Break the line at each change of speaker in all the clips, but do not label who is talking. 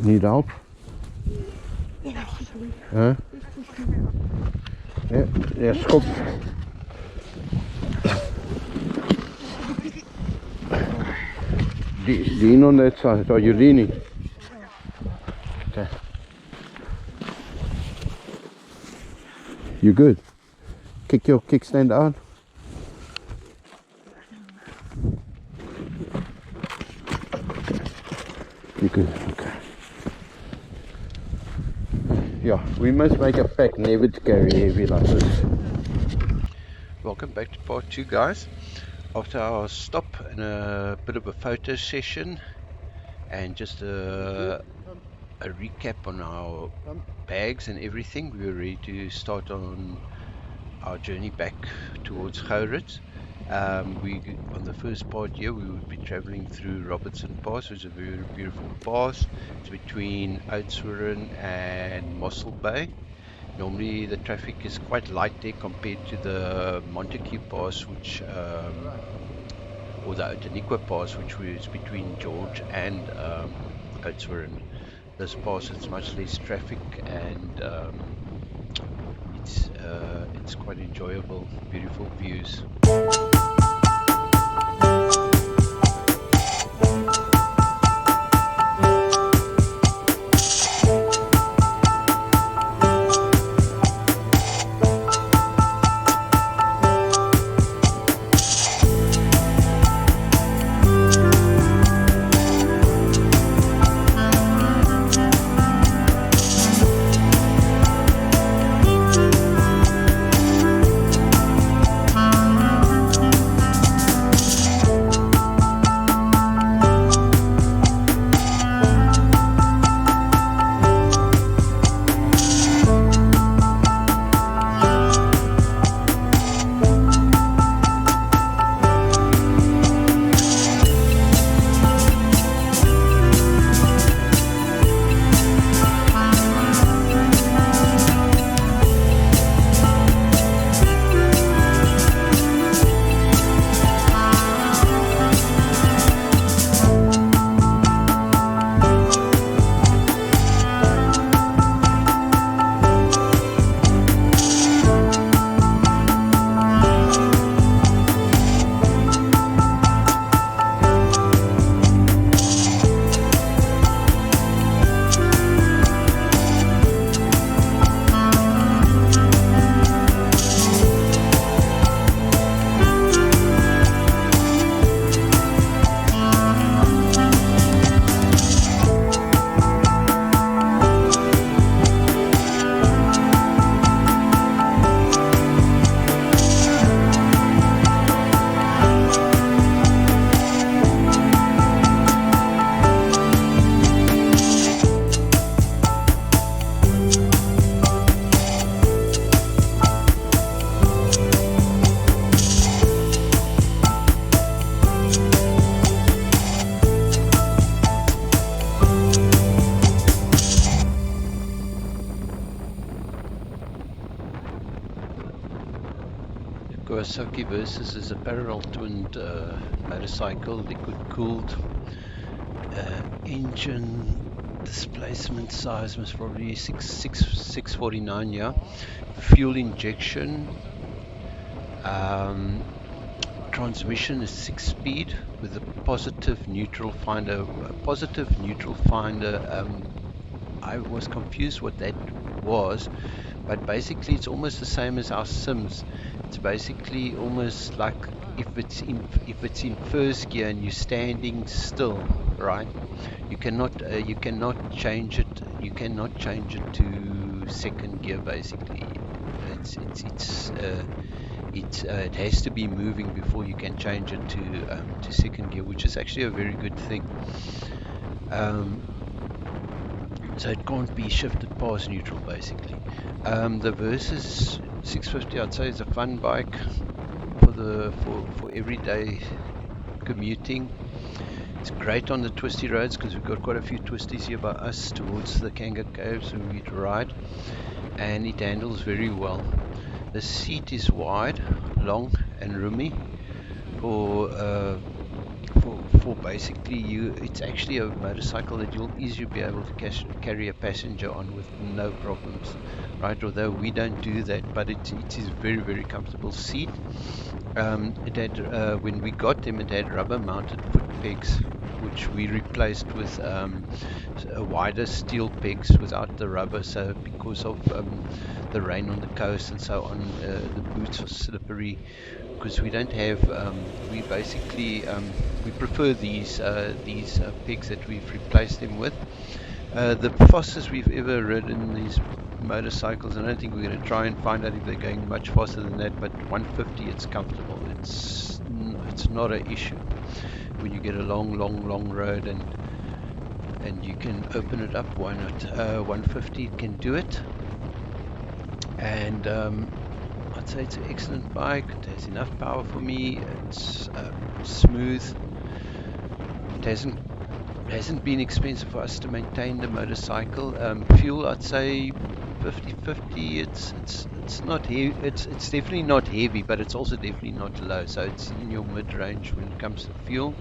Need help? Huh? Ja, schop. Lean on that side. Are you leaning? Okay. You good? Kick your kickstand out. You good? Okay. Yeah, we must make a pact never to carry heavy like this. Welcome back to part 2, guys. After our stop and a bit of a photo session and just a recap on our bags and everything, we were ready to start on our journey back towards Gourit. On the first part here, we would be traveling through Robertson Pass, which is a very beautiful pass. It's between Oudtshoorn and Mossel Bay. Normally the traffic is quite light there compared to the Montague Pass, or the Outeniqua Pass, which was between George and Oudtshoorn. This pass it's much less traffic and it's quite enjoyable, beautiful views. On Versys is a parallel twinned motorcycle, liquid cooled engine. Displacement size was probably 649, yeah. Fuel injection. Transmission is 6-speed with a positive neutral finder. I was confused what that was, but basically it's almost the same as our Sims. It's basically almost like if it's in first gear and you're standing still, right? You cannot change it. You cannot change it to second gear. Basically, it has to be moving before you can change it to second gear, which is actually a very good thing. So it can't be shifted past neutral, basically. The Versys 650, I'd say, is a fun bike for everyday commuting. It's great on the twisty roads because we've got quite a few twisties here by us towards the Kanga Caves where we'd ride, and it handles very well. The seat is wide, long, and roomy for basically it's actually a motorcycle that you'll easily be able to carry a passenger on with no problems, right? Although we don't do that, but it is very, very comfortable seat. It had when we got them, it had rubber mounted foot pegs, which we replaced with wider steel pegs without the rubber. So because of the rain on the coast and so on, the boots are slippery, because we don't have we basically we prefer these pegs that we've replaced them with. The fastest we've ever ridden these motorcycles, and I don't think we're going to try and find out if they're going much faster than that, but 150, it's comfortable. It's not an issue when you get a long road and you can open it up. Why not? 150 can do it, and I'd say it's an excellent bike. It has enough power for me. It's smooth. It hasn't been expensive for us to maintain the motorcycle. Fuel, I'd say 50-50. It's not heavy. It's definitely not heavy, but it's also definitely not low. So it's in your mid-range when it comes to fuel.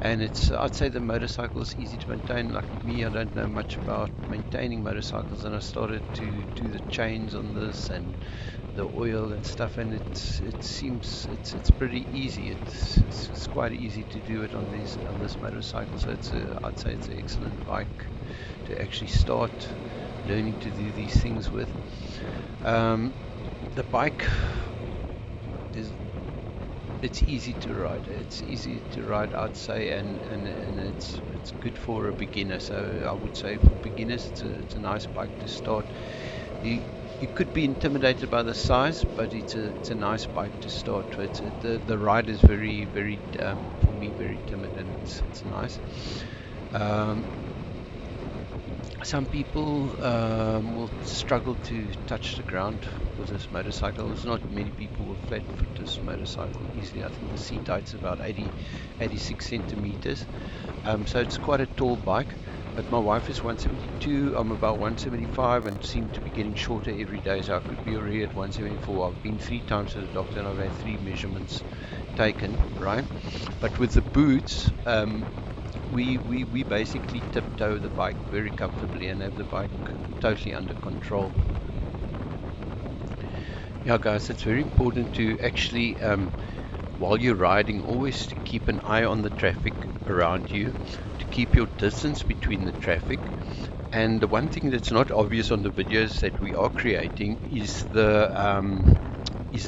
And I'd say the motorcycle is easy to maintain. Like me, I don't know much about maintaining motorcycles, and I started to do the chains on this and the oil and stuff, and it seems it's pretty easy. It's quite easy to do it on this motorcycle. So I'd say it's an excellent bike to actually start learning to do these things with. The bike is it's easy to ride. It's easy to ride, I'd say, and it's good for a beginner. So I would say for beginners, it's a nice bike to start. You you could be intimidated by the size, but it's a nice bike to start with. The ride is very for me very timid, and it's nice. Um, some people will struggle to touch the ground with this motorcycle. There's not many people will flat foot this motorcycle easily. I think the seat height's about 86 centimeters. So it's quite a tall bike. But my wife is 172, I'm about 175, and seem to be getting shorter every day. So I could be already at 174. I've been 3 times to the doctor and I've had 3 measurements taken, right? But with the boots, we basically tiptoe the bike very comfortably and have the bike totally under control. Yeah, guys, it's very important to actually, while you're riding, always to keep an eye on the traffic around you, to keep your distance between the traffic. And the one thing that's not obvious on the videos that we are creating is the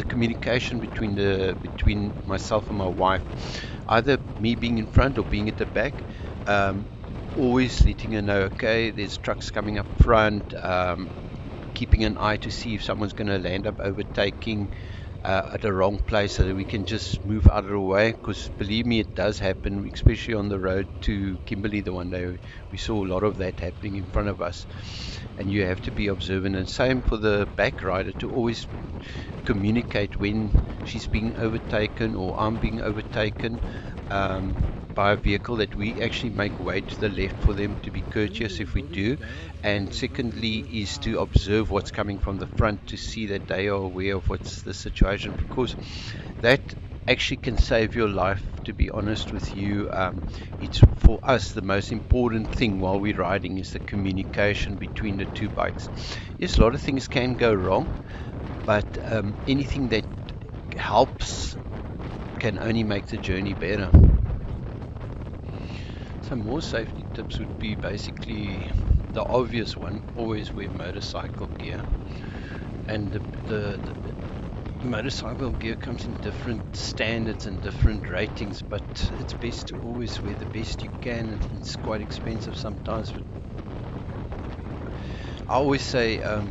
communication between myself and my wife, either me being in front or being at the back. Um, Always letting her know, okay, there's trucks coming up front. Keeping an eye to see if someone's going to land up overtaking at the wrong place, so that we can just move out of the way. Because believe me, it does happen, especially on the road to Kimberley. The one day we saw a lot of that happening in front of us, and you have to be observant. And same for the back rider, to always communicate when she's being overtaken or I'm being overtaken by a vehicle, that we actually make way to the left for them, to be courteous if we do. And secondly is to observe what's coming from the front, to see that they are aware of what's the situation, because that actually can save your life, to be honest with you. It's for us the most important thing while we're riding is the communication between the two bikes. Yes, a lot of things can go wrong, but anything that helps can only make the journey better. Some more safety tips would be basically the obvious one: always wear motorcycle gear. And the motorcycle gear comes in different standards and different ratings, but it's best to always wear the best you can. It's quite expensive sometimes, but I always say a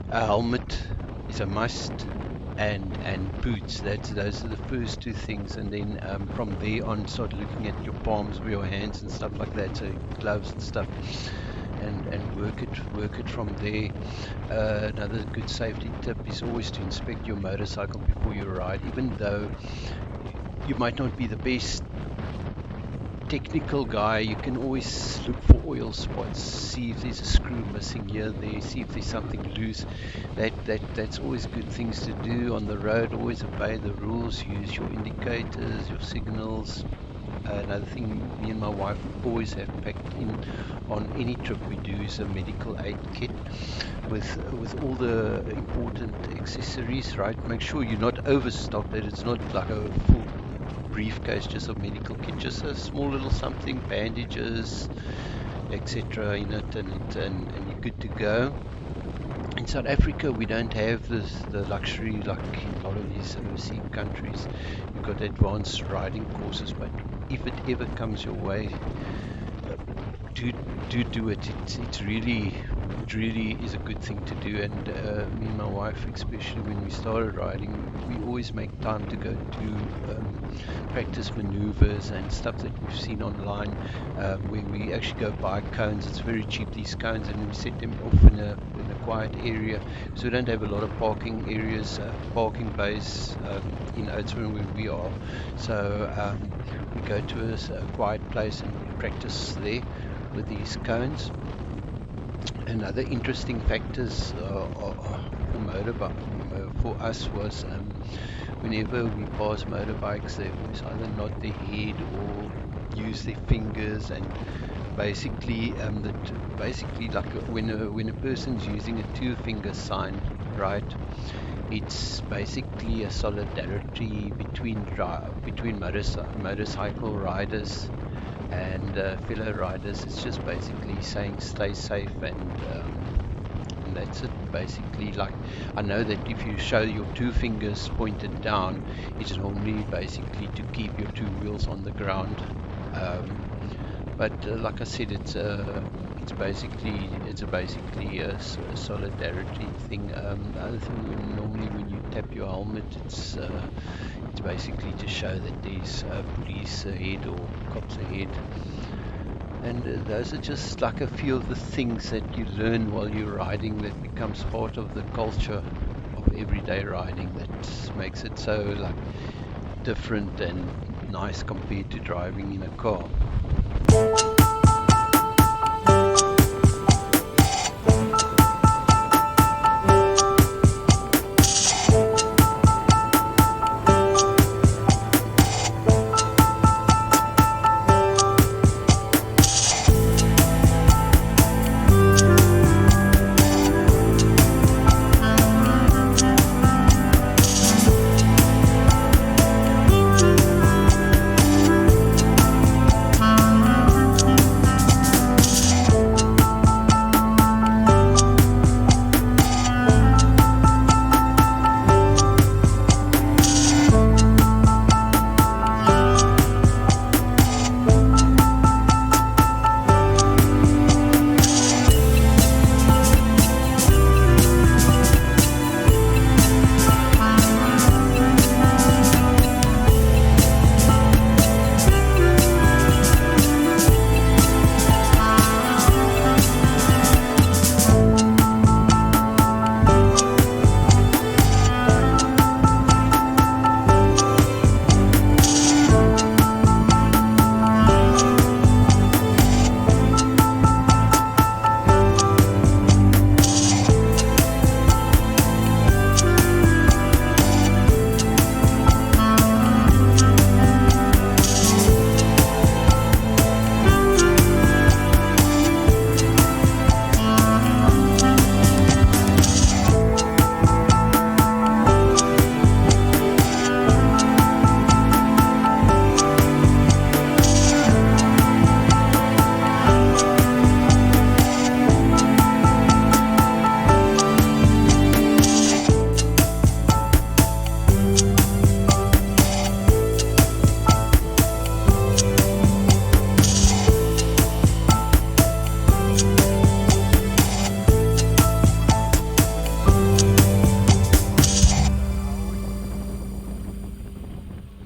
helmet is a must, and boots. Those are the first two things, and then from there on start looking at your palms or your hands and stuff like that, so gloves and stuff, and work it from there. Another good safety tip is always to inspect your motorcycle before you ride. Even though you might not be the best technical guy, you can always look for oil spots, see if there's a screw missing here, there, see if there's something loose. That's always good things to do on the road. Always obey the rules, use your indicators, your signals, Another thing me and my wife always have packed in on any trip we do is a medical aid kit with all the important accessories, right? Make sure you're not overstocked, that it's not like a full briefcase just of medical kit, just a small little something, bandages, etc. in it, and you're good to go. In South Africa, we don't have the luxury like in a lot of these overseas countries. You've got advanced riding courses, but if it ever comes your way, uh, do do it. It really is a good thing to do. And me and my wife, especially when we started riding, we always make time to go do practice maneuvers and stuff that we've seen online, where we actually go buy cones. It's very cheap, these cones, and we set them off in a quiet area, so we don't have a lot of parking areas, parking bays in Oudtshoorn where we are. So we go to a quiet place and we practice there with these cones. And other interesting factors for for us was whenever we pass motorbikes, they always either nod their head or use their fingers, and basically basically like when a person's using a two-finger sign, right? It's basically a solidarity between motorcycle riders and fellow riders. It's just basically saying stay safe, and that's it. Basically, like, I know that if you show your two fingers pointed down, it's normally basically to keep your two wheels on the ground. Um, but like I said, it's basically a solidarity thing. The other thing, normally when you tap your helmet, it's basically to show that there's police ahead or cops ahead. And those are just like a few of the things that you learn while you're riding that becomes part of the culture of everyday riding, that makes it so like different and nice compared to driving in a car.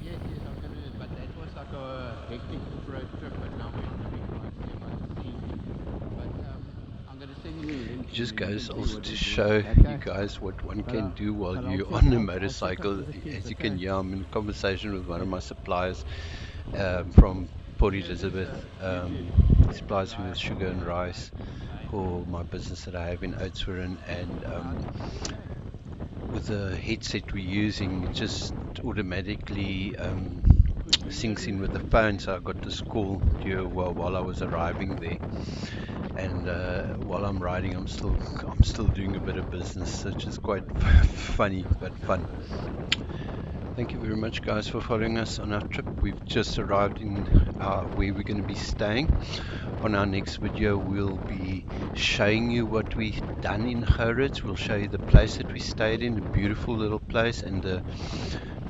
Yes, yes, I'm gonna. But that was like a hectic road trip, but now we're doing nicely about the sea. But I'm gonna send you a link. It just goes also to show you guys what one can do while you're on a motorcycle. As you can hear, I'm in conversation with one of my suppliers from Port Elizabeth. He supplies me with sugar and rice for my business that I have in Oudtshoorn, and with the headset we're using, it just automatically syncs in with the phone, so I got this call while I was arriving there. And while I'm riding, I'm still doing a bit of business, which is quite funny but fun. Thank you very much, guys, for following us on our trip. We've just arrived in where we're going to be staying. On our next video, we'll be showing you what we've done in Gerrits. We'll show you the place that we stayed in, a beautiful little place, and the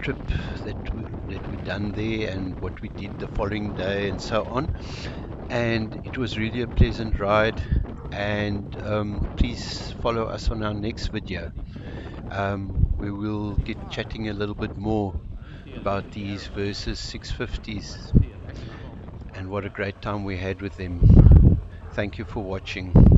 trip that we done there, and what we did the following day, and so on. And it was really a pleasant ride. And please follow us on our next video. We will get chatting a little bit more about these Versys 650s and what a great time we had with them. Thank you for watching.